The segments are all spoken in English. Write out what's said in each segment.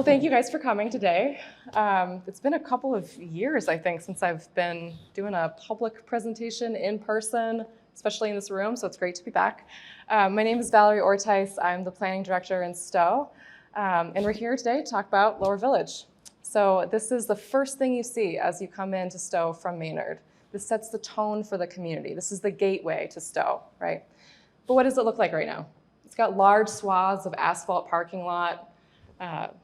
thank you guys for coming today. It's been a couple of years, I think, since I've been doing a public presentation in person, especially in this room, so it's great to be back. My name is Valerie Ortiz. I'm the planning director in Stowe, and we're here today to talk about Lower Village. So this is the first thing you see as you come into Stowe from Maynard. This sets the tone for the community. This is the gateway to Stowe, right? But what does it look like right now? It's got large swaths of asphalt parking lot,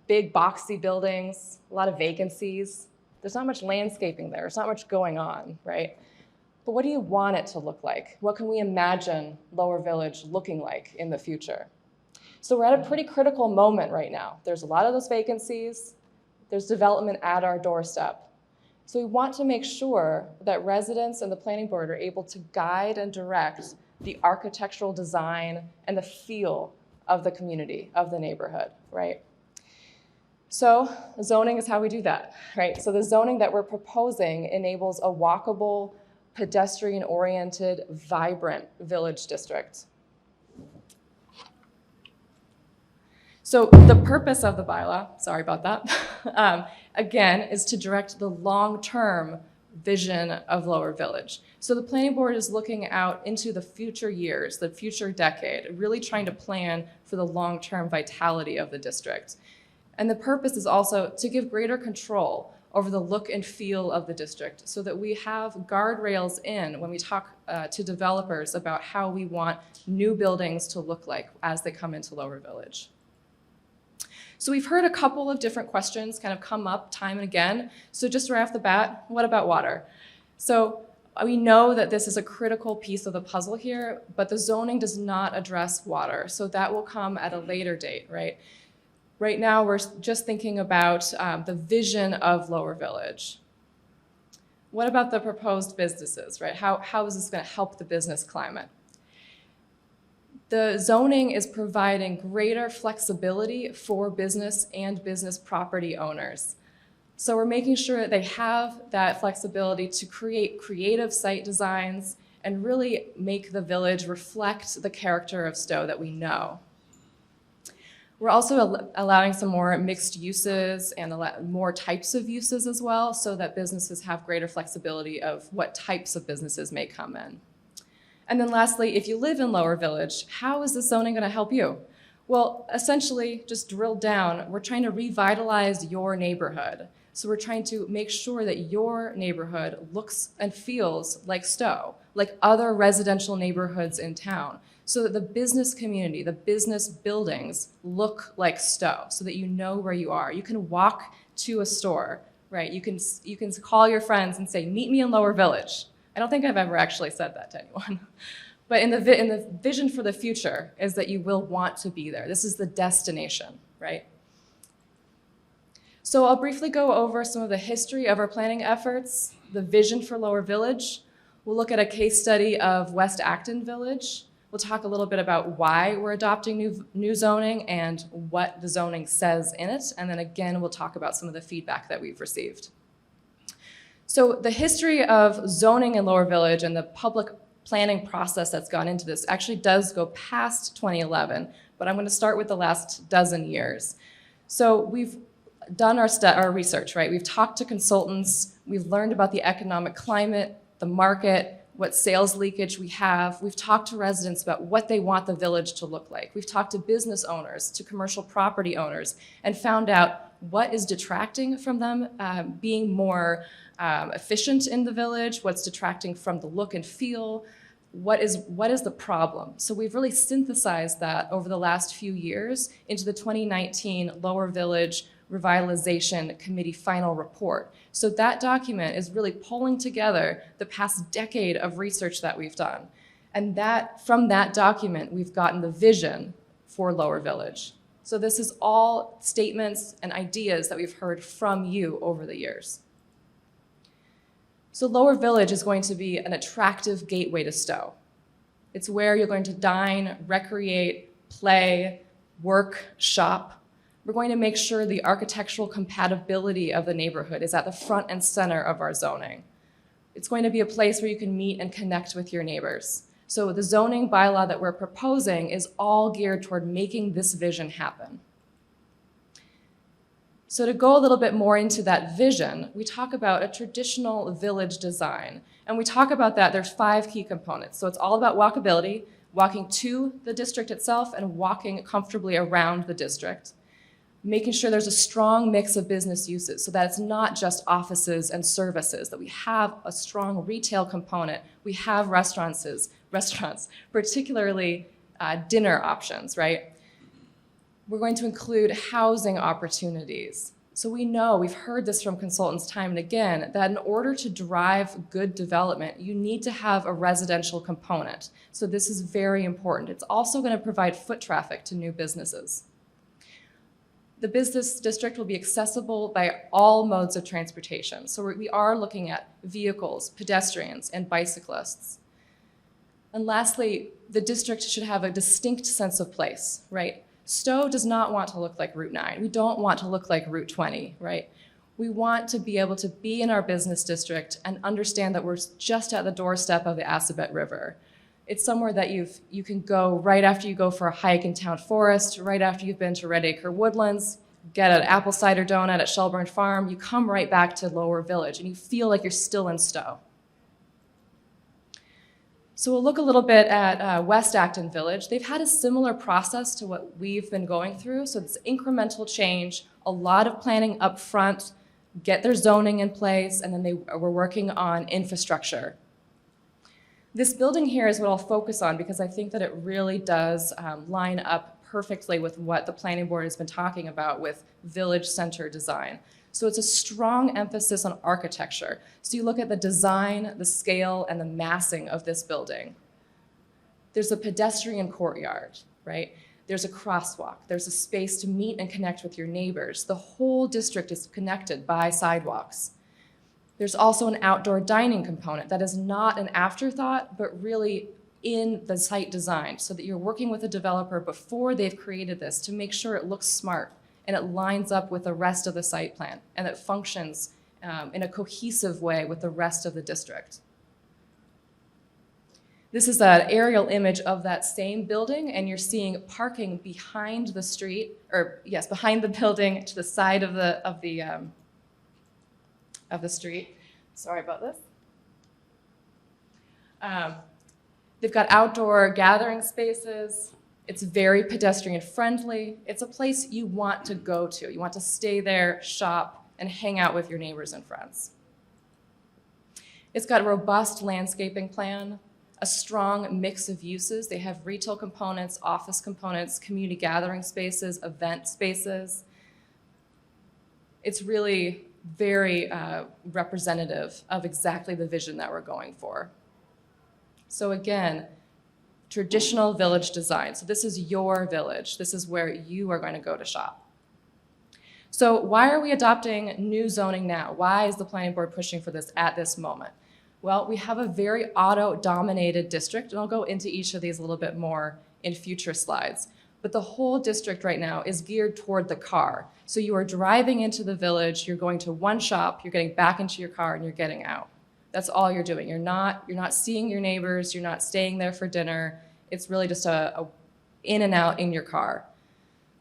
big boxy buildings, a lot of vacancies. There's not much landscaping there. There's not much going on, right? But what do you want it to look like? What can we imagine Lower Village looking like in the future? So we're at a pretty critical moment right now. There's a lot of those vacancies. There's development at our doorstep. So we want to make sure that residents and the planning board are able to guide and direct the architectural design and the feel of the community, of the neighborhood, right? So zoning is how we do that, right? So the zoning that we're proposing enables a walkable, pedestrian-oriented, vibrant village district. So the purpose of the bylaw, sorry about that, again, is to direct the long-term vision of Lower Village. So the planning board is looking out into the future years, the future decade, really trying to plan for the long-term vitality of the district. And the purpose is also to give greater control over the look and feel of the district so that we have guardrails in when we talk to developers about how we want new buildings to look like as they come into Lower Village. So we've heard a couple of different questions kind of come up time and again. So just right off the bat, what about water? So we know that this is a critical piece of the puzzle here, but the zoning does not address water. So that will come at a later date, right? Right now, we're just thinking about the vision of Lower Village. What about the proposed businesses, right? How is this going to help the business climate? The zoning is providing greater flexibility for business and business property owners. So we're making sure that they have that flexibility to create creative site designs and really make the village reflect the character of Stowe that we know. We're also allowing some more mixed uses and more types of uses as well, so that businesses have greater flexibility of what types of businesses may come in. And then lastly, if you live in Lower Village, how is this zoning going to help you? Well, essentially, just drill down, we're trying to revitalize your neighborhood. So we're trying to make sure that your neighborhood looks and feels like Stowe, like other residential neighborhoods in town, so that the business community, the business buildings look like Stowe, so that you know where you are. You can walk to a store, right? You can call your friends and say, meet me in Lower Village. I don't think I've ever actually said that to anyone. But in the vision for the future is that you will want to be there. This is the destination, right? So I'll briefly go over some of the history of our planning efforts, the vision for Lower Village. We'll look at a case study of West Acton Village. We'll talk a little bit about why we're adopting new zoning and what the zoning says in it. And then again, we'll talk about some of the feedback that we've received. So the history of zoning in Lower Village and the public planning process that's gone into this actually does go past 2011, but I'm going to start with the last dozen years. So we've done our research, right? We've talked to consultants, we've learned about the economic climate, the market, what sales leakage we have. We've talked to residents about what they want the village to look like. We've talked to business owners, to commercial property owners, and found out what is detracting from them being more efficient in the village, what's detracting from the look and feel, what is the problem. So we've really synthesized that over the last few years into the 2019 Lower Village Revitalization Committee final report. So that document is really pulling together the past decade of research that we've done. And from that document, we've gotten the vision for Lower Village. So this is all statements and ideas that we've heard from you over the years. So Lower Village is going to be an attractive gateway to Stowe. It's where you're going to dine, recreate, play, work, shop. We're going to make sure the architectural compatibility of the neighborhood is at the front and center of our zoning. It's going to be a place where you can meet and connect with your neighbors. So the zoning bylaw that we're proposing is all geared toward making this vision happen. So to go a little bit more into that vision, we talk about a traditional village design. And we talk about that, there's 5 key components. So it's all about walkability, walking to the district itself and walking comfortably around the district. Making sure there's a strong mix of business uses so that it's not just offices and services, that we have a strong retail component. We have restaurants, particularly dinner options, right? We're going to include housing opportunities. So we know, we've heard this from consultants time and again, that in order to drive good development, you need to have a residential component. So this is very important. It's also going to provide foot traffic to new businesses. The business district will be accessible by all modes of transportation. So we are looking at vehicles, pedestrians, and bicyclists. And lastly, the district should have a distinct sense of place, right? Stowe does not want to look like Route 9. We don't want to look like Route 20, right? We want to be able to be in our business district and understand that we're just at the doorstep of the Assabet River. It's somewhere that you can go right after you go for a hike in Town Forest, right after you've been to Red Acre Woodlands, get an apple cider donut at Shelburne Farm, you come right back to Lower Village and you feel like you're still in Stowe. So we'll look a little bit at West Acton Village. They've had a similar process to what we've been going through. So it's incremental change, a lot of planning up front, get their zoning in place, and then they were working on infrastructure. This building here is what I'll focus on because I think that it really does line up perfectly with what the planning board has been talking about with village center design. So it's a strong emphasis on architecture. So you look at the design, the scale, and the massing of this building. There's a pedestrian courtyard, right? There's a crosswalk. There's a space to meet and connect with your neighbors. The whole district is connected by sidewalks. There's also an outdoor dining component that is not an afterthought, but really in the site design so that you're working with a developer before they've created this to make sure it looks smart and it lines up with the rest of the site plan and it functions in a cohesive way with the rest of the district. This is an aerial image of that same building, and you're seeing parking behind the street, or yes, behind the building to the side of the street. Sorry about this. They've got outdoor gathering spaces. It's very pedestrian friendly. It's a place you want to go to. You want to stay there, shop, and hang out with your neighbors and friends. It's got a robust landscaping plan, a strong mix of uses. They have retail components, office components, community gathering spaces, event spaces. It's really very representative of exactly the vision that we're going for. So again, traditional village design. So this is your village. This is where you are going to go to shop. So why are we adopting new zoning now? Why is the planning board pushing for this at this moment? Well, we have a very auto-dominated district, and I'll go into each of these a little bit more in future slides. But the whole district right now is geared toward the car. So you are driving into the village, you're going to one shop, you're getting back into your car, and you're getting out. That's all you're doing. You're not seeing your neighbors, you're not staying there for dinner. It's really just a in and out in your car.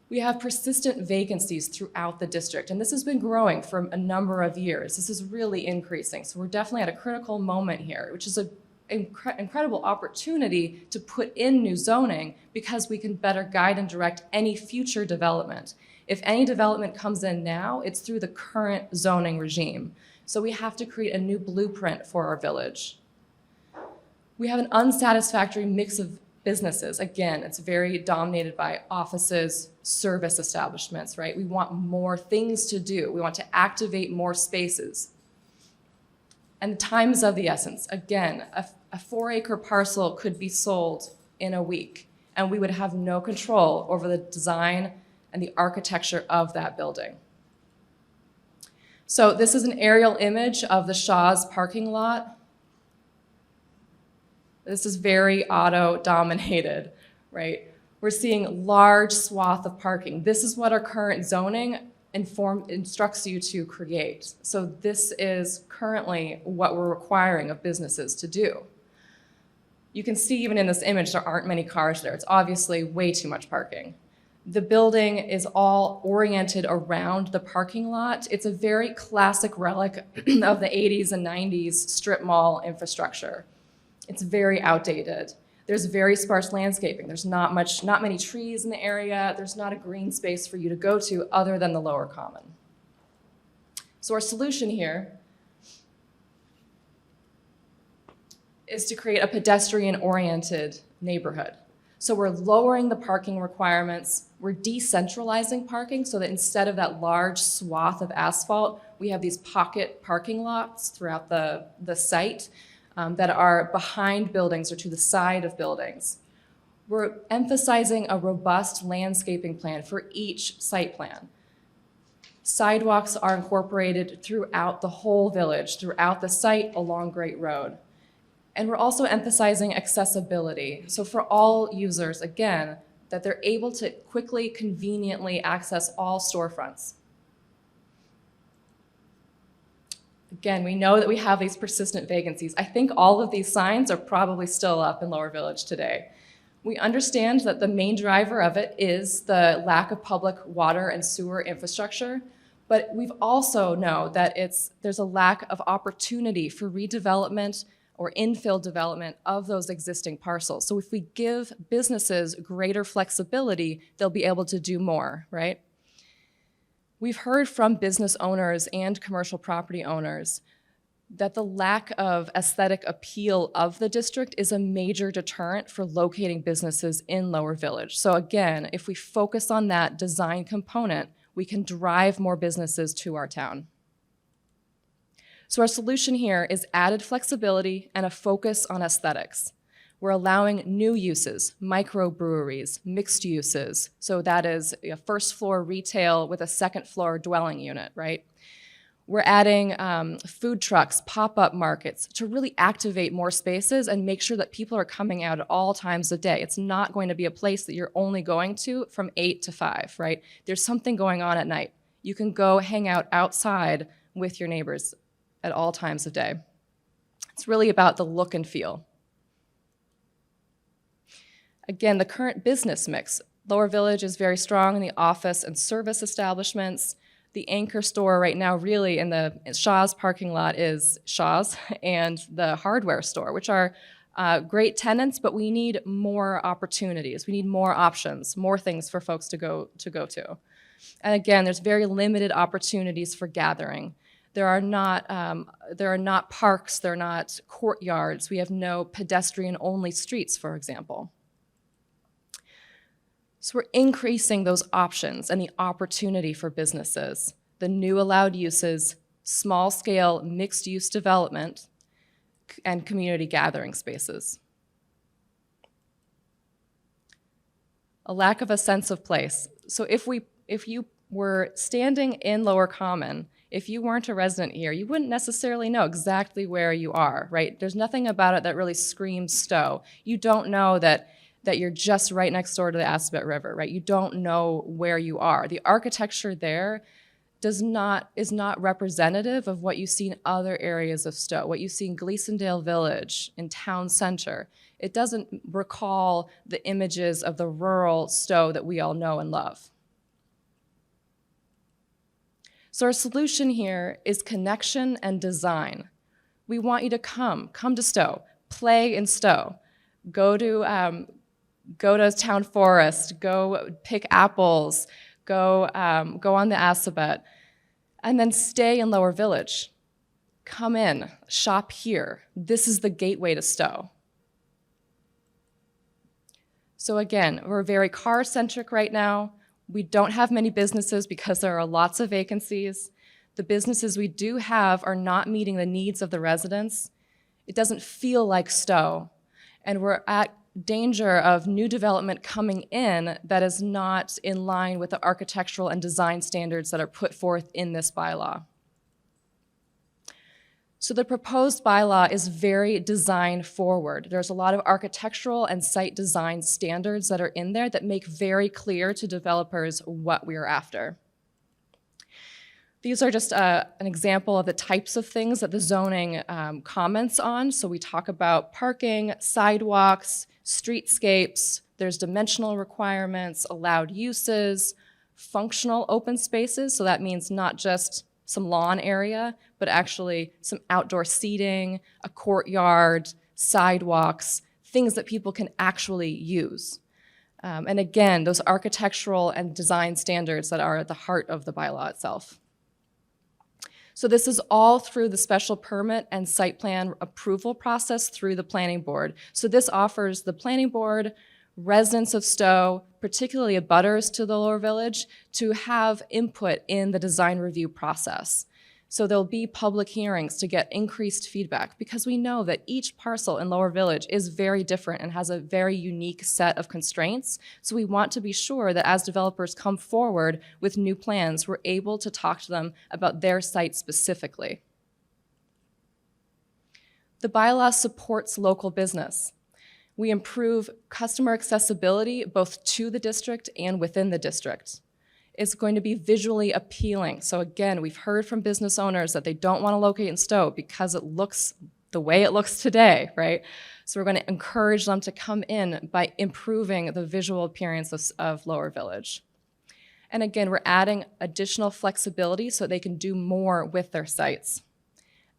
We have persistent vacancies throughout the district, and this has been growing for a number of years. This is really increasing. So we're definitely at a critical moment here, which is an incredible opportunity to put in new zoning because we can better guide and direct any future development. If any development comes in now, it's through the current zoning regime. So we have to create a new blueprint for our village. We have an unsatisfactory mix of businesses. Again, it's very dominated by offices, service establishments, right? We want more things to do. We want to activate more spaces. And time is of the essence. Again, a 4-acre parcel could be sold in a week, and we would have no control over the design and the architecture of that building. So this is an aerial image of the Shaw's parking lot. This is very auto-dominated, right? We're seeing large swath of parking. This is what our current zoning instructs you to create. So this is currently what we're requiring of businesses to do. You can see even in this image, there aren't many cars there. It's obviously way too much parking. The building is all oriented around the parking lot. It's a very classic relic of the 80s and 90s strip mall infrastructure. It's very outdated. There's very sparse landscaping. There's not many trees in the area. There's not a green space for you to go to other than the lower common. So our solution here is to create a pedestrian-oriented neighborhood. So we're lowering the parking requirements. We're decentralizing parking so that instead of that large swath of asphalt, we have these pocket parking lots throughout the site that are behind buildings or to the side of buildings. We're emphasizing a robust landscaping plan for each site plan. Sidewalks are incorporated throughout the whole village, throughout the site along Great Road. And we're also emphasizing accessibility. So for all users, again, that they're able to quickly, conveniently access all storefronts. Again, we know that we have these persistent vacancies. I think all of these signs are probably still up in Lower Village today. We understand that the main driver of it is the lack of public water and sewer infrastructure, but we've also know that there's a lack of opportunity for redevelopment or infill development of those existing parcels. So if we give businesses greater flexibility, they'll be able to do more, right? We've heard from business owners and commercial property owners that the lack of aesthetic appeal of the district is a major deterrent for locating businesses in Lower Village. So again, if we focus on that design component, we can drive more businesses to our town. So our solution here is added flexibility and a focus on aesthetics. We're allowing new uses, microbreweries, mixed uses. So that is a first floor retail with a second floor dwelling unit, right? We're adding food trucks, pop-up markets to really activate more spaces and make sure that people are coming out at all times of day. It's not going to be a place that you're only going to from 8 to 5, right? There's something going on at night. You can go hang out outside with your neighbors at all times of day. It's really about the look and feel. Again, the current business mix. Lower Village is very strong in the office and service establishments. The anchor store right now really in the Shaw's parking lot is Shaw's and the hardware store, which are great tenants, but we need more opportunities. We need more options, more things for folks to go to. And again, there's very limited opportunities for gathering. There are not parks, there are not courtyards. We have no pedestrian-only streets, for example. So we're increasing those options and the opportunity for businesses, the new allowed uses, small-scale mixed-use development, and community gathering spaces. A lack of a sense of place. So if you were standing in Lower Common, if you weren't a resident here, you wouldn't necessarily know exactly where you are, right? There's nothing about it that really screams Stowe. You don't know that you're just right next door to the Assabet River, right? You don't know where you are. The architecture there is not representative of what you see in other areas of Stowe, what you see in Gleasondale Village, in Town Center. It doesn't recall the images of the rural Stowe that we all know and love. So our solution here is connection and design. We want you to come to Stowe, play in Stowe, go to Town Forest, go pick apples, go on the Assabet, and then stay in Lower Village. Come in, shop here. This is the gateway to Stowe. So again, we're very car-centric right now. We don't have many businesses because there are lots of vacancies. The businesses we do have are not meeting the needs of the residents. It doesn't feel like Stowe. And we're at danger of new development coming in that is not in line with the architectural and design standards that are put forth in this bylaw. So the proposed bylaw is very design forward. There's a lot of architectural and site design standards that are in there that make very clear to developers what we are after. These are just an example of the types of things that the zoning comments on. So we talk about parking, sidewalks, streetscapes, There's dimensional requirements, allowed uses, functional open spaces, so that means not just some lawn area, but actually some outdoor seating, a courtyard, sidewalks, things that people can actually use. And again, those architectural and design standards that are at the heart of the bylaw itself. So this is all through the special permit and site plan approval process through the planning board. So this offers the planning board, residents of Stowe, particularly abutters to the Lower Village, to have input in the design review process. So there'll be public hearings to get increased feedback because we know that each parcel in Lower Village is very different and has a very unique set of constraints. So we want to be sure that as developers come forward with new plans, we're able to talk to them about their site specifically. The bylaw supports local business. We improve customer accessibility both to the district and within the district. It's going to be visually appealing. So again, we've heard from business owners that they don't want to locate in Stowe because it looks the way it looks today, right? So we're going to encourage them to come in by improving the visual appearance of Lower Village. And again, we're adding additional flexibility so they can do more with their sites.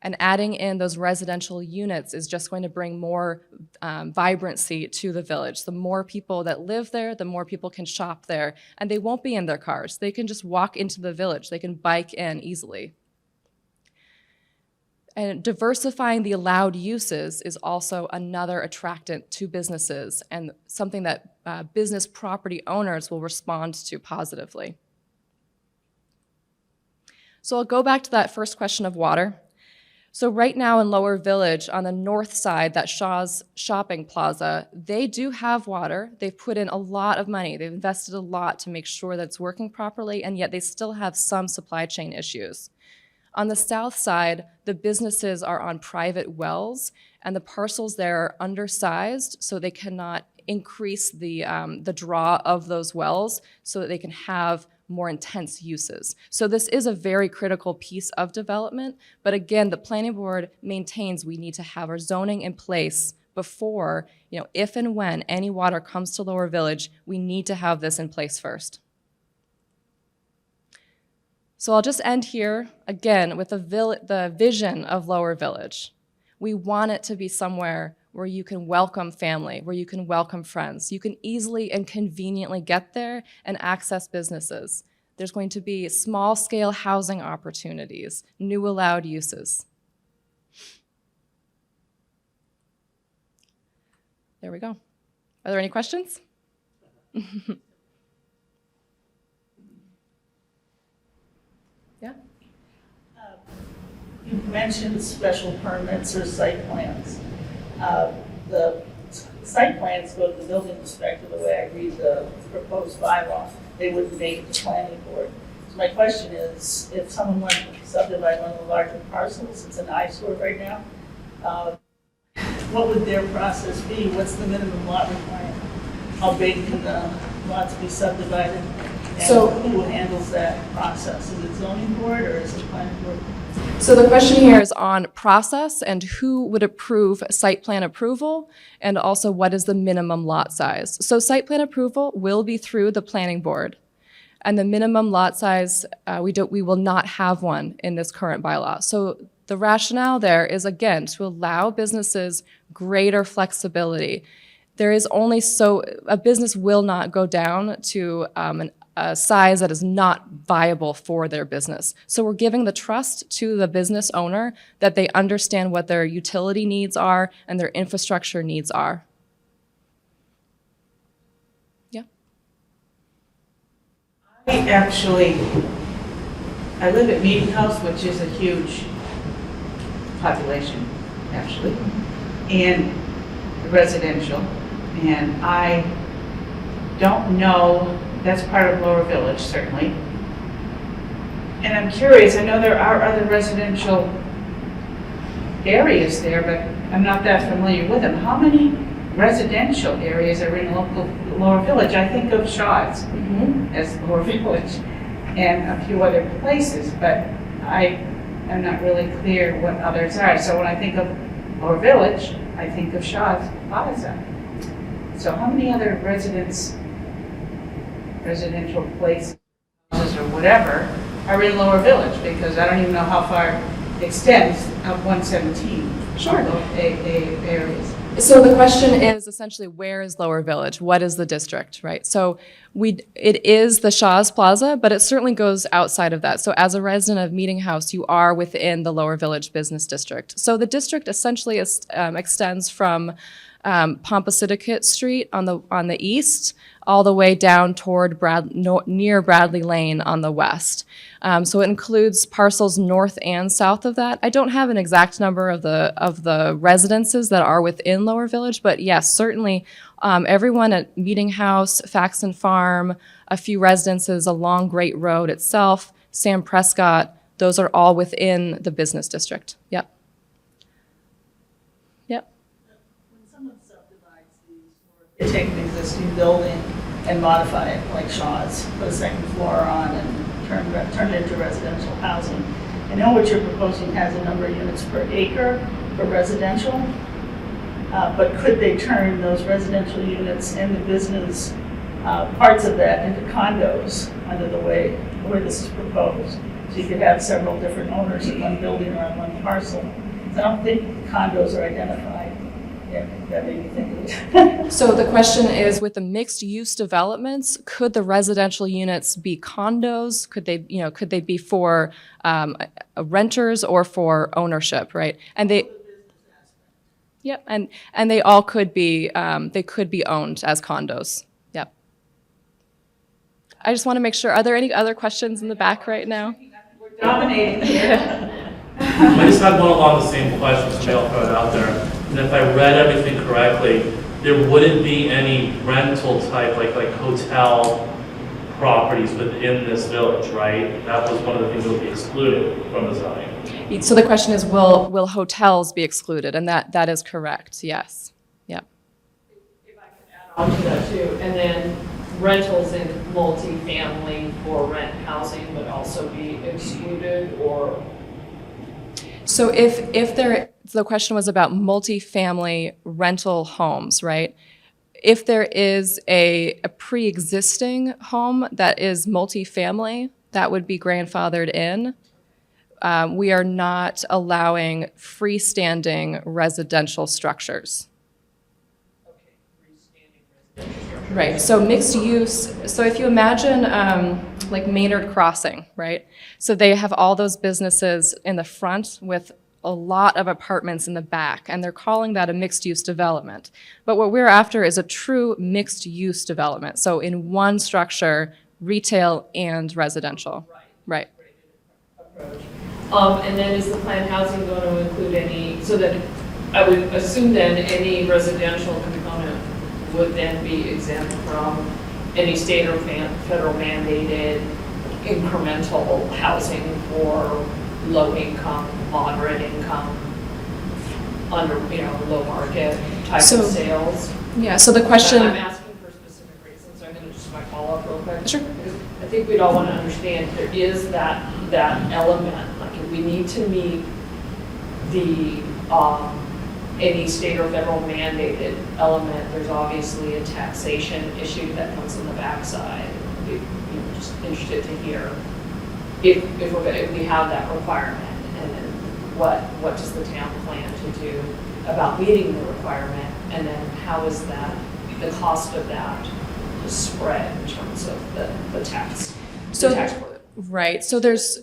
And adding in those residential units is just going to bring more vibrancy to the village. The more people that live there, the more people can shop there, and they won't be in their cars. They can just walk into the village. They can bike in easily. And diversifying the allowed uses is also another attractant to businesses and something that business property owners will respond to positively. So I'll go back to that first question of water. So right now in Lower Village, on the north side, that Shaw's Shopping Plaza, they do have water. They've put in a lot of money. They've invested a lot to make sure that it's working properly, and yet they still have some supply chain issues. On the south side, the businesses are on private wells, and the parcels there are undersized, so they cannot increase the draw of those wells so that they can have more intense uses. So this is a very critical piece of development, but again, the planning board maintains we need to have our zoning in place before, if and when any water comes to Lower Village, we need to have this in place first. So I'll just end here, again, with the vision of Lower Village. We want it to be somewhere where you can welcome family, where you can welcome friends. You can easily and conveniently get there and access businesses. There's going to be small-scale housing opportunities, new allowed uses. There we go. Are there any questions? Yeah? You mentioned special permits or site plans. The site plans go to the building inspector the way I read the proposed bylaw. They wouldn't make it to the planning board. So my question is, if someone wanted to subdivide one of the larger parcels, it's an eyesore right now, what would their process be? What's the minimum lot requirement? How big can the lots be subdivided? And So who handles that process? Is it zoning board or is it planning board? So the question here is on process and who would approve site plan approval, and also what is the minimum lot size. So site plan approval will be through the planning board, and the minimum lot size, we will not have one in this current bylaw. So the rationale there is, again, to allow businesses greater flexibility. There is only a business will not go down to a size that is not viable for their business. So we're giving the trust to the business owner that they understand what their utility needs are and their infrastructure needs are. Yeah? I live at Meeting House, which is a huge population, actually, and residential, and I don't know. That's part of Lower Village, certainly. And I'm curious, I know there are other residential areas there, but I'm not that familiar with them. How many residential areas are in local Lower Village? I think of Shaw's as Lower Village and a few other places, but I'm not really clear what others are. So when I think of Lower Village, I think of Shaw's Plaza. So how many other residential places or whatever are in Lower Village? Because I don't even know how far it extends of 117. Sure. Areas. So the question is essentially, where is Lower Village? What is the district, right? So it is the Shaw's Plaza, but it certainly goes outside of that. So as a resident of Meeting House, you are within the Lower Village Business District. So the district essentially extends from Pompasiticate Street on the east, all the way down toward near Bradley Lane on the west. So it includes parcels north and south of that. I don't have an exact number of the residences that are within Lower Village, but yes, certainly everyone at Meeting House, Faxon Farm, a few residences along Great Road itself, Sam Prescott, those are all within the business district. Yep. Yep. When someone subdivides these, they take an existing building and modify it like Shaw's, put a second floor on and turn it into residential housing. I know what you're proposing has a number of units per acre for residential, but could they turn those residential units and the business parts of that into condos under the way this is proposed? So you could have several different owners in one building or on one parcel. So I don't think condos are identified. Yeah, that made me think of it. So the question is, with the mixed-use developments, could the residential units be condos? Could they be for renters or for ownership, right? And they, yep, and they all could be owned as condos. Yep. I just want to make sure. Are there any other questions in the back right now? We're dominating here. I just had one along the same question, so maybe I'll throw it out there. And if I read everything correctly, there wouldn't be any rental type, like hotel properties within this village, right? That was one of the things that would be excluded from the zoning. So the question is, will hotels be excluded? And that is correct, yes. Yeah. If I could add on to that too, and then rentals in multifamily for rent housing would also be excluded, or? So the question was about multifamily rental homes, right? If there is a pre-existing home that is multifamily, that would be grandfathered in. We are not allowing freestanding residential structures. Right, so mixed use, so if you imagine like Maynard Crossing, right? So they have all those businesses in the front with a lot of apartments in the back, and they're calling that a mixed-use development. But what we're after is a true mixed-use development. So in one structure, retail and residential. Right. Approach. And then is the planned housing going to include any, so that I would assume then any residential component would then be exempt from any state or federal mandated incremental housing for low income, moderate income, under, low market type of sales. Yeah, so the question. I'm asking for specific reasons, so I'm going to just follow up real quick. Sure. Because I think we'd all want to understand there is that element, like if we need to meet the, any state or federal mandated element, there's obviously a taxation issue that comes in the backside. We're just interested to hear if we have that requirement, and then what does the town plan to do about meeting the requirement, and then how is that, the cost of that spread in terms of the tax, the tax burden? Right, so there's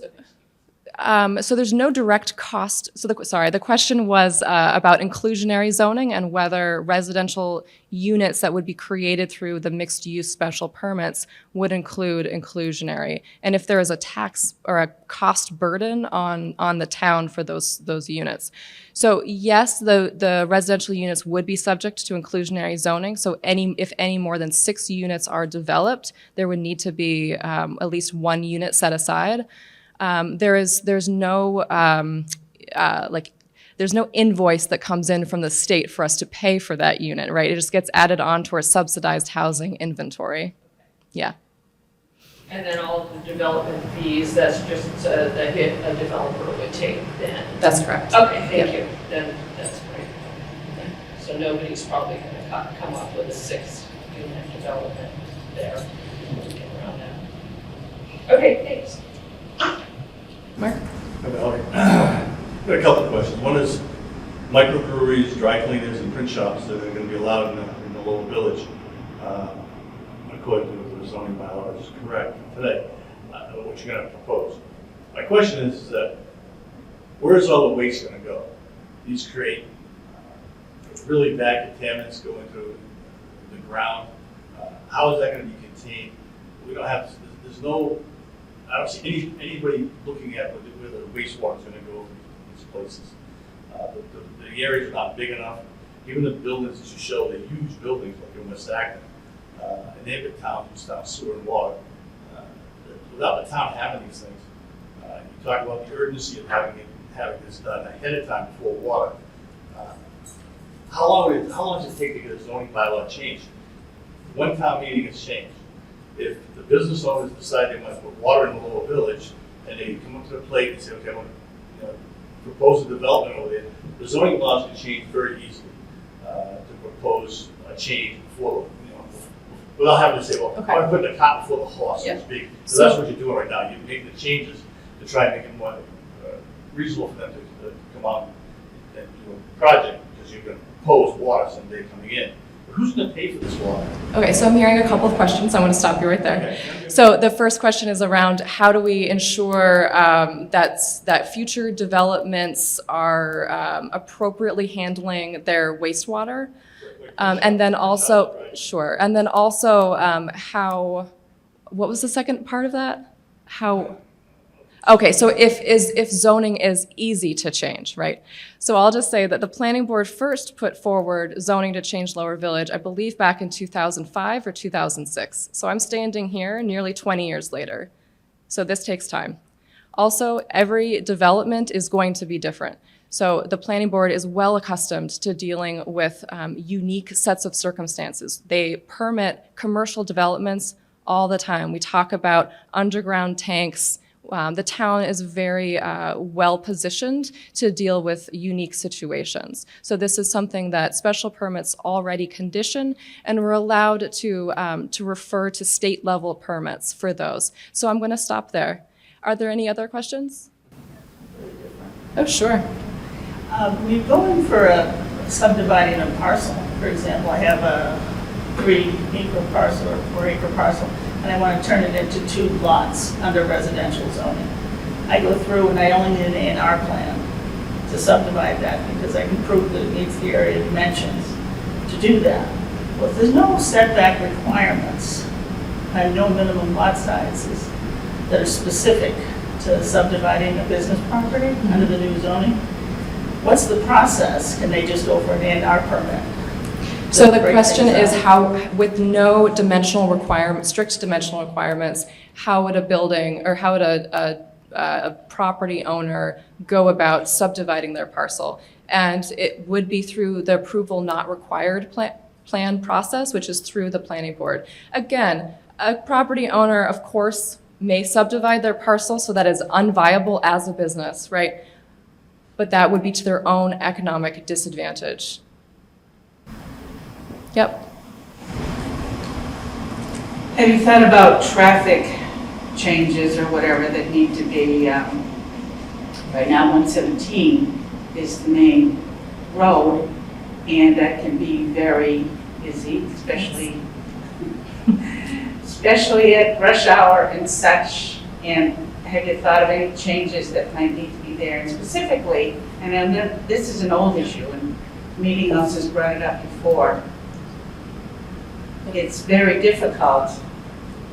no direct cost. So the question was about inclusionary zoning and whether residential units that would be created through the mixed-use special permits would include inclusionary, and if there is a tax or a cost burden on the town for those units. So yes, the residential units would be subject to inclusionary zoning. So if any more than 6 units are developed, there would need to be at least 1 unit set aside. There's no invoice that comes in from the state for us to pay for that unit, right? It just gets added on to our subsidized housing inventory. Yeah. And then all of the development fees, that's just the hit a developer would take then? That's correct. Okay, thank you. Then that's great. So nobody's probably gonna come up with a 6-unit development there. Get around that. Okay, thanks. Mark? Got a couple of questions. One is microbreweries, dry cleaners, and print shops that are going to be allowed in the lower village, according to the zoning bylaw, is correct today, what you're going to propose. My question is that where's all the waste going to go? These create really bad contaminants go into the ground. How is that going to be contained? We don't have, there's no, I don't see anybody looking at where the wastewater is going to go from these places. The areas are not big enough. Even the buildings that you show, they're huge buildings like in West Acton, and they've got towns without sewer and water. Without the town having these things, you talk about the urgency of having this done ahead of time before water. How long does it take to get a zoning bylaw changed? One town meeting has changed. If the business owners decide they want to put water in the lower village, and they come up to the plate and say, okay, I want to propose a development over there, the zoning laws can change very easily to propose a change before, without having to say, well, Okay. I want to put the cart before the horse, so Yeah. to speak. So So- that's what you're doing right now. You're making the changes to try and make it more reasonable for them to come out and do a project, because you're going to propose water someday coming in. But who's going to pay for this water? Okay, so I'm hearing a couple of questions. I want to stop you right there. Okay. So the first question is around how do we ensure that future developments are appropriately handling their wastewater? And then also, sure, and then also what was the second part of that? Okay, so if zoning is easy to change, right? So I'll just say that the planning board first put forward zoning to change Lower Village, I believe back in 2005 or 2006. So I'm standing here nearly 20 years later. So this takes time. Also, every development is going to be different. So the planning board is well accustomed to dealing with unique sets of circumstances. They permit commercial developments all the time. We talk about underground tanks. The town is very well positioned to deal with unique situations. So this is something that special permits already condition, and we're allowed to refer to state level permits for those. So I'm going to stop there. Are there any other questions? Oh, sure. When you go in for a subdividing a parcel, for example, I have a 3-acre parcel or 4-acre parcel, and I want to turn it into 2 lots under residential zoning. I go through and I only need an A&R plan to subdivide that because I can prove that it meets the area dimensions to do that. Well, if there's no setback requirements and no minimum lot sizes that are specific to subdividing a business property under the new zoning, what's the process? Can they just go for an A&R permit? So the question is how, with no dimensional requirement, strict dimensional requirements, how would a building or how would a property owner go about subdividing their parcel? And it would be through the approval not required plan process, which is through the planning board. Again, a property owner, of course, may subdivide their parcel so that is unviable as a business, right? But that would be to their own economic disadvantage. Yep. Have you thought about traffic changes or whatever that need to be, right now 117 is the main road, and that can be very busy, especially at rush hour and such. And have you thought of any changes that might need to be there? And specifically, and I know this is an old issue, and meeting else has brought it up before, it's very difficult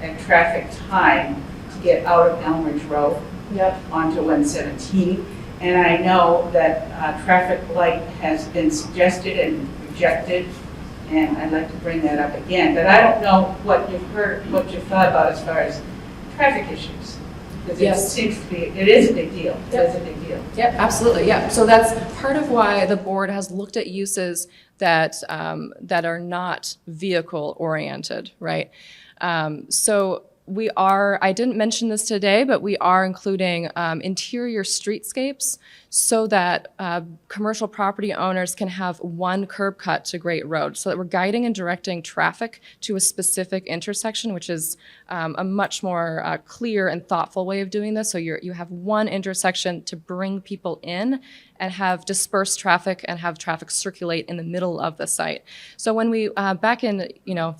at traffic time to get out of Elmridge Road onto 117. And I know that traffic light has been suggested and rejected, and I'd like to bring that up again. But I don't know what you've heard, what you've thought about as far as traffic issues. Because it Yes. seems to be, it is a big deal. It is a big deal. Yep, absolutely, yeah. So that's part of why the board has looked at uses that are not vehicle-oriented, right? So I didn't mention this today, but we are including interior streetscapes so that commercial property owners can have one curb cut to Great Road, so that we're guiding and directing traffic to a specific intersection, which is a much more clear and thoughtful way of doing this. So you have one intersection to bring people in and have dispersed traffic and have traffic circulate in the middle of the site. So when we, back in,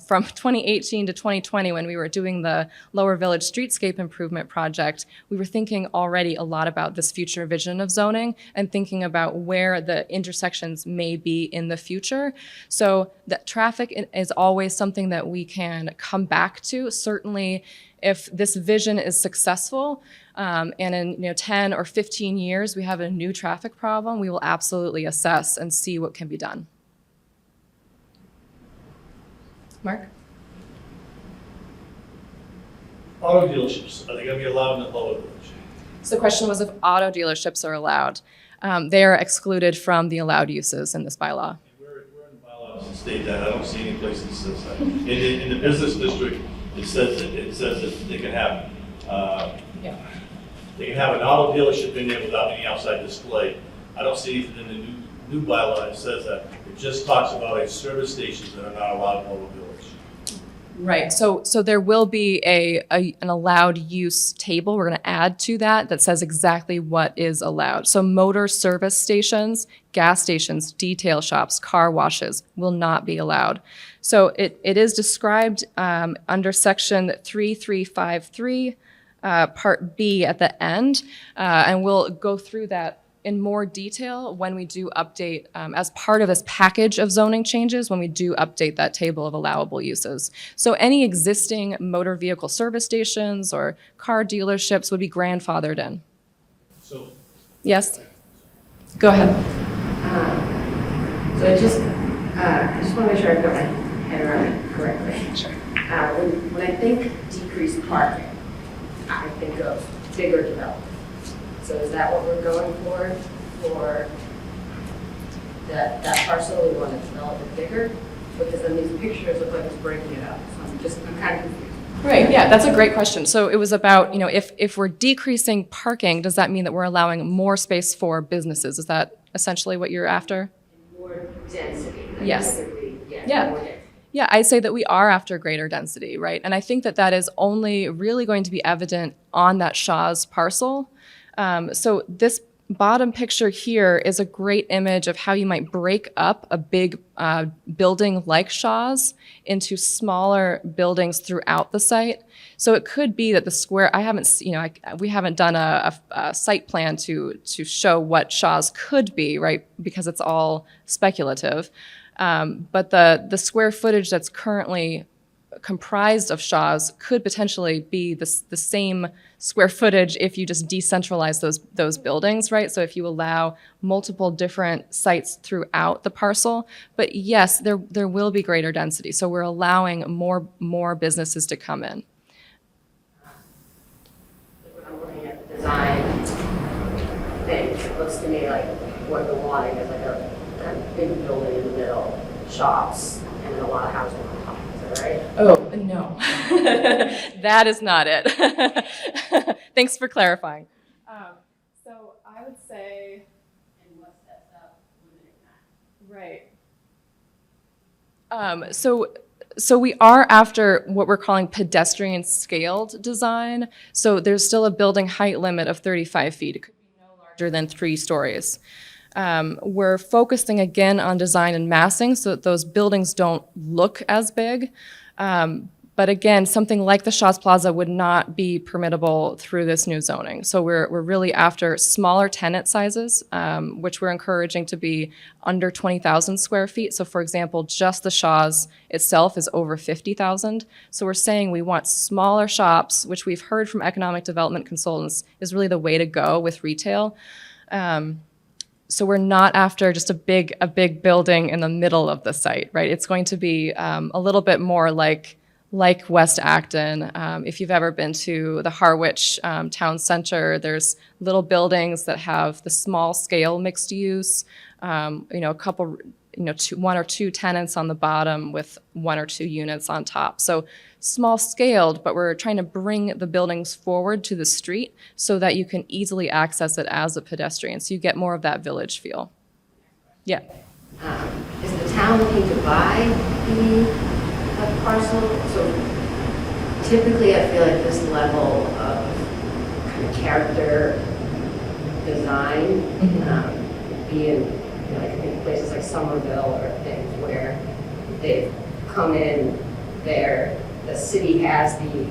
from 2018 to 2020, when we were doing the Lower Village Streetscape Improvement Project, we were thinking already a lot about this future vision of zoning and thinking about where the intersections may be in the future. So the traffic is always something that we can come back to. Certainly, if this vision is successful, and in 10 or 15 years we have a new traffic problem, we will absolutely assess and see what can be done. Mark? Auto dealerships, are they going to be allowed in the Lower Village? So the question was if auto dealerships are allowed. They are excluded from the allowed uses in this bylaw. We're in the bylaws that state that. I don't see any place that says that. In the business district, it says that they can have, Yeah. they can have an auto dealership in there without any outside display. I don't see anything in the new bylaw that says that. It just talks about service stations that are not allowed in Lower Village. Right, so there will be an allowed use table we're gonna add to that says exactly what is allowed. So motor service stations, gas stations, detail shops, car washes will not be allowed. So it is described under section 3353, part B at the end, and we'll go through that in more detail when we do update, as part of this package of zoning changes, when we do update that table of allowable uses. So any existing motor vehicle service stations or car dealerships would be grandfathered in. So Yes? Go ahead. So I just want to make sure I've got my head around it correctly. Sure. When I think decreased parking, I think of bigger development. So is that what we're going for that parcel, we want to develop it bigger? Because then these pictures look like it's breaking it up, so I'm kind of confused. Right, yeah, that's a great question. So it was about, if we're decreasing parking, does that mean that we're allowing more space for businesses? Is that essentially what you're after? More density. Like Yes. typically, Yeah. More density. Yeah, I'd say that we are after greater density, right? And I think that is only really going to be evident on that Shaw's parcel. So this bottom picture here is a great image of how you might break up a big building like Shaw's into smaller buildings throughout the site. So it could be that the square, we haven't done a site plan to show what Shaw's could be, right? Because it's all speculative. But the square footage that's currently comprised of Shaw's could potentially be the same square footage if you just decentralize those buildings, right? So if you allow multiple different sites throughout the parcel, but yes, there will be greater density. So we're allowing more businesses to come in. When I'm looking at the design thing, it looks to me like what you're wanting is like a big building in the middle, shops, and then a lot of housing on top. Is that right? Oh, no. That is not it. Thanks for clarifying. So I would say, And what sets up limiting that? right. So we are after what we're calling pedestrian scaled design. So there's still a building height limit of 35 feet. It could be no larger than 3 stories. We're focusing again on design and massing so that those buildings don't look as big. But again, something like the Shaw's Plaza would not be permittable through this new zoning. So we're really after smaller tenant sizes, which we're encouraging to be under 20,000 square feet. So for example, just the Shaw's itself is over 50,000. So we're saying we want smaller shops, which we've heard from economic development consultants is really the way to go with retail. So we're not after just a big building in the middle of the site, right? It's going to be a little bit more like West Acton. If you've ever been to the Harwich Town Center, there's little buildings that have the small scale mixed use, a couple one or two tenants on the bottom with one or two units on top. So small scaled, but we're trying to bring the buildings forward to the street so that you can easily access it as a pedestrian. So you get more of that village feel. Yeah. Is the town looking to buy the parcel? So typically, I feel like this level of kind of character design, be in, like in places like Somerville or things where they've come in there, the city has the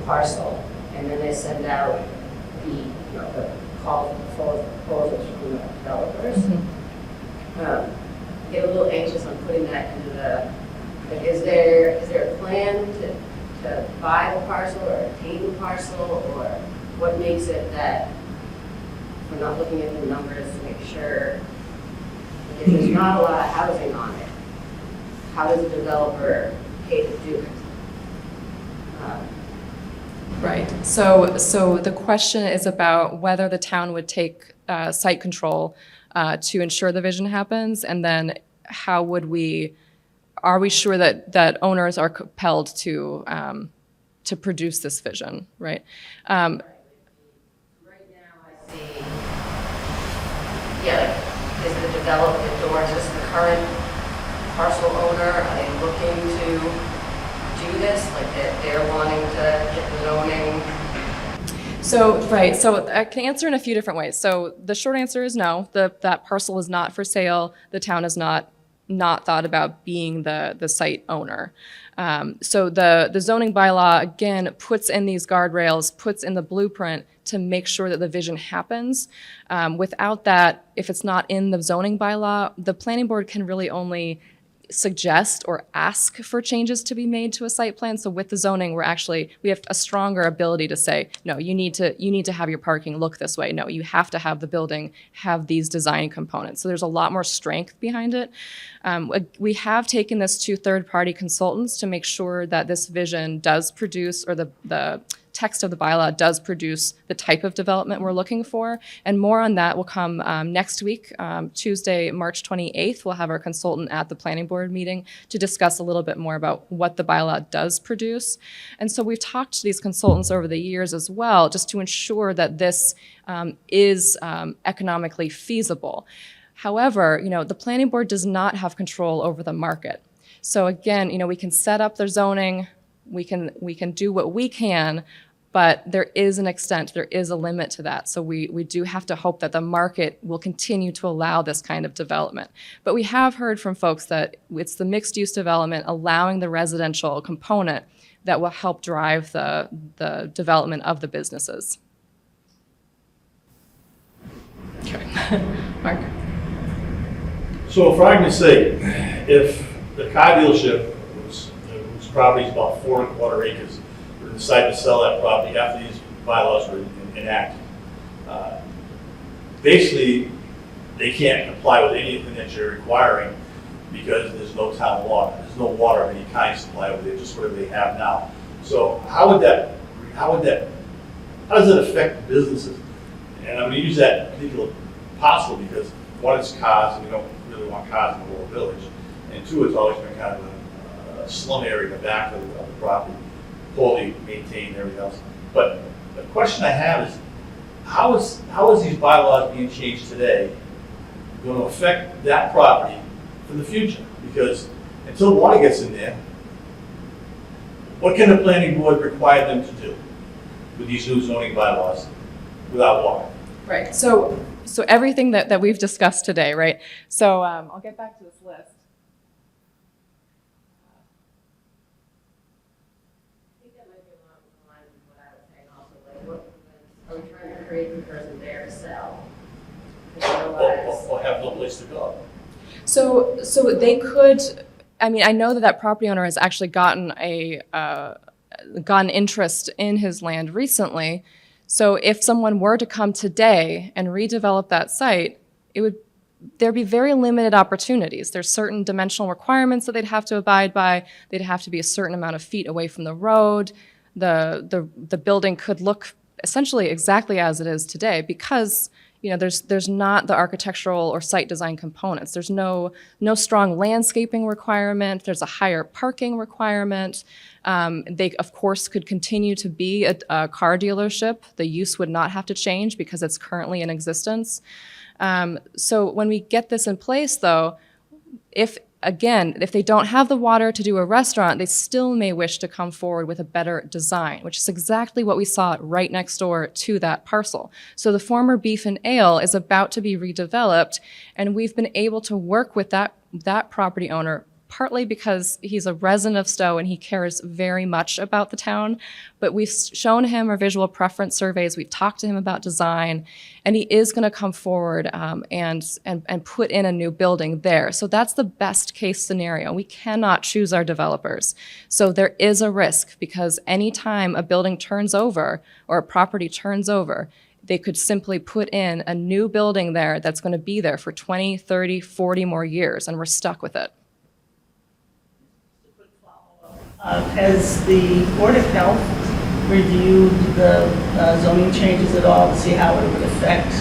parcel, and then they send out the call for proposals from the developers. Get a little anxious on putting that into the, like, is there a plan to buy the parcel or obtain the parcel, or what makes it that we're not looking at the numbers to make sure if there's not a lot of housing on it, how does the developer pay to do it? Right. So the question is about whether the town would take site control to ensure the vision happens, and then are we sure that owners are compelled to produce this vision, right? Right now I see, like, is the development, or is this the current parcel owner? Are they looking to do this? Like they're wanting to get the zoning? So I can answer in a few different ways. So the short answer is no, that parcel is not for sale. The town has not thought about being the site owner. So the zoning bylaw, again, puts in these guardrails, puts in the blueprint to make sure that the vision happens. Without that, if it's not in the zoning bylaw, the planning board can really only suggest or ask for changes to be made to a site plan. So with the zoning, we have a stronger ability to say, no, you need to have your parking look this way. No, you have to have the building have these design components. So there's a lot more strength behind it. We have taken this to third-party consultants to make sure that this vision does produce, or the text of the bylaw does produce the type of development we're looking for. And more on that will come next week, Tuesday, March 28th. We'll have our consultant at the planning board meeting to discuss a little bit more about what the bylaw does produce. And so we've talked to these consultants over the years as well, just to ensure that this is economically feasible. However, the planning board does not have control over the market. So again, we can set up the zoning, we can do what we can, but there is an extent, there is a limit to that. So we do have to hope that the market will continue to allow this kind of development. But we have heard from folks that it's the mixed use development allowing the residential component that will help drive the development of the businesses. Okay. Mark? So for argument's sake, if the car dealership, whose property is about 4¼ acres, were to decide to sell that property after these bylaws were enacted, basically, they can't comply with anything that you're requiring because there's no town water. There's no water of any kind supply over there, just whatever they have now. So how does it affect businesses? And I'm going to use that particular parcel because one, it's cars, and we don't really want cars in the Lower Village. And two, it's always been kind of a slum area in the back of the property, poorly maintained and everything else. But the question I have is, how is these bylaws being changed today going to affect that property for the future? Because until water gets in there, what can the planning board require them to do with these new zoning bylaws without water? Right. So everything that we've discussed today, right? So I'll get back to this list. I think that might be along the lines of what I was saying also, like are we trying to create the person there to sell? Or have no place to go? So they could, I know that property owner has actually gotten gotten interest in his land recently. So if someone were to come today and redevelop that site, there'd be very limited opportunities. There's certain dimensional requirements that they'd have to abide by. They'd have to be a certain amount of feet away from the road. The building could look essentially exactly as it is today because there's not the architectural or site design components. There's no strong landscaping requirement. There's a higher parking requirement. They, of course, could continue to be a car dealership. The use would not have to change because it's currently in existence. So when we get this in place, though, if they don't have the water to do a restaurant, they still may wish to come forward with a better design, which is exactly what we saw right next door to that parcel. So the former Beef and Ale is about to be redeveloped, and we've been able to work with that property owner, partly because he's a resident of Stowe and he cares very much about the town. But we've shown him our visual preference surveys, we've talked to him about design, and he is gonna come forward and put in a new building there. So that's the best case scenario. We cannot choose our developers. So there is a risk, because anytime a building turns over or a property turns over, they could simply put in a new building there that's gonna be there for 20, 30, 40 more years, and we're stuck with it. Has the Board of Health reviewed the zoning changes at all to see how it would affect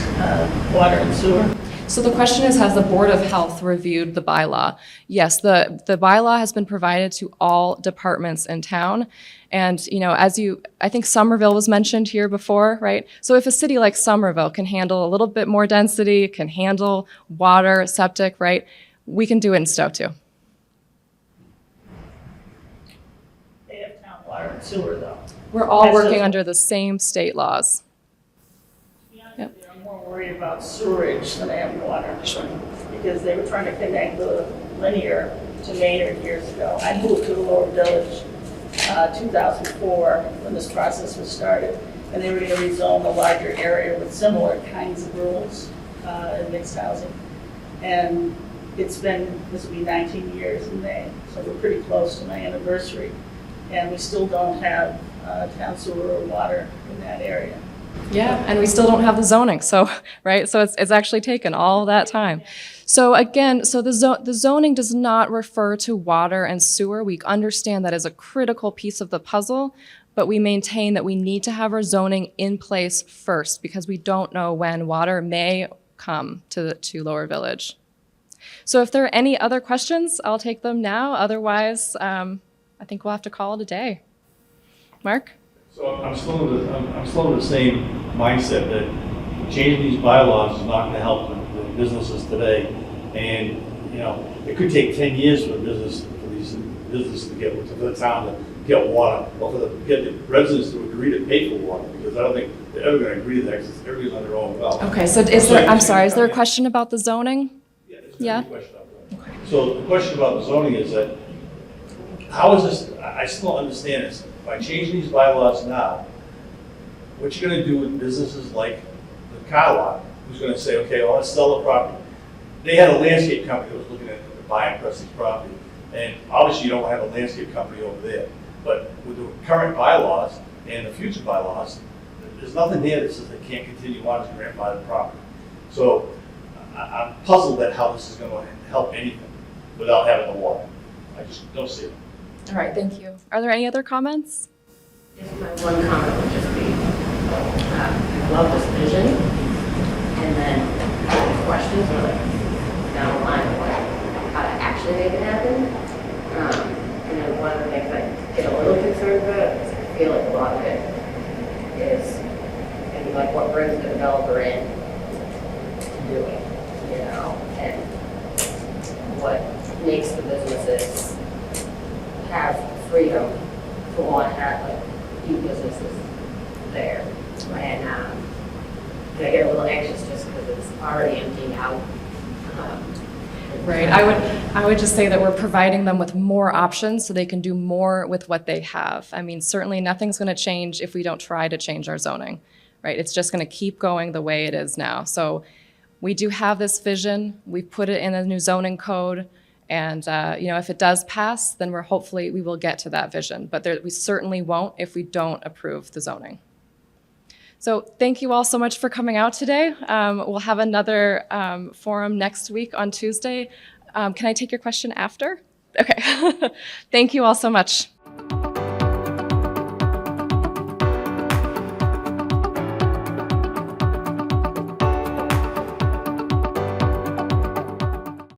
water and sewer? So the question is, has the Board of Health reviewed the bylaw? Yes, the bylaw has been provided to all departments in town. And, I think Somerville was mentioned here before, right? So if a city like Somerville can handle a little bit more density, can handle water, septic, right? We can do it in Stowe too. They have town water and sewer, though. We're all Okay, so- working under the same state laws. Yep. They're more worried about sewerage than they have water. Because they were trying to connect the linear to Maynard years ago. I moved to the Lower Village 2004 when this process was started, and they were going to rezone a larger area with similar kinds of rules in mixed housing. And this will be 19 years in May, so we're pretty close to my anniversary. And we still don't have town sewer or water in that area. Yeah, and we still don't have the zoning, so, right? So it's actually taken all that time. So again, the zoning does not refer to water and sewer. We understand that as a critical piece of the puzzle, but we maintain that we need to have our zoning in place first, because we don't know when water may come to Lower Village. So if there are any other questions, I'll take them now. Otherwise, I think we'll have to call it a day. Mark? So I'm still in the same mindset that changing these bylaws is not going to help the businesses today. And, it could take 10 years for these businesses to for the town to get water, or for get the residents to agree to pay for water, because I don't think they're ever going to agree to that, because everybody's on their own well. Okay, so is there a question about the zoning? Yeah. So the question about the zoning is that, how is this, I still don't understand this. By changing these bylaws now, what you're gonna do with businesses like the car lot, who's gonna say, okay, well, let's sell the property. They had a landscape company that was looking at buying Presley's property, and obviously you don't have a landscape company over there. But with the current bylaws and the future bylaws, there's nothing there that says they can't continue on as grandfathered property. So I'm puzzled at how this is gonna help anything without having the water. I just don't see it. All right, thank you. Are there any other comments? Just my one comment would just be, I love this vision, and then the questions are like down the line of like how to actually make it happen. And then one of the things I get a little concerned about is I feel like a lot of it is maybe like what brings the developer in to do it, and what makes the businesses have freedom to want to have like few businesses there. And I get a little anxious just because it's already emptying out. Right, I would just say that we're providing them with more options so they can do more with what they have. I mean, certainly nothing's gonna change if we don't try to change our zoning, right? It's just gonna keep going the way it is now. So we do have this vision, we put it in a new zoning code, and if it does pass, then we will get to that vision. But we certainly won't if we don't approve the zoning. So thank you all so much for coming out today. We'll have another forum next week on Tuesday. Can I take your question after? Okay. Thank you all so much.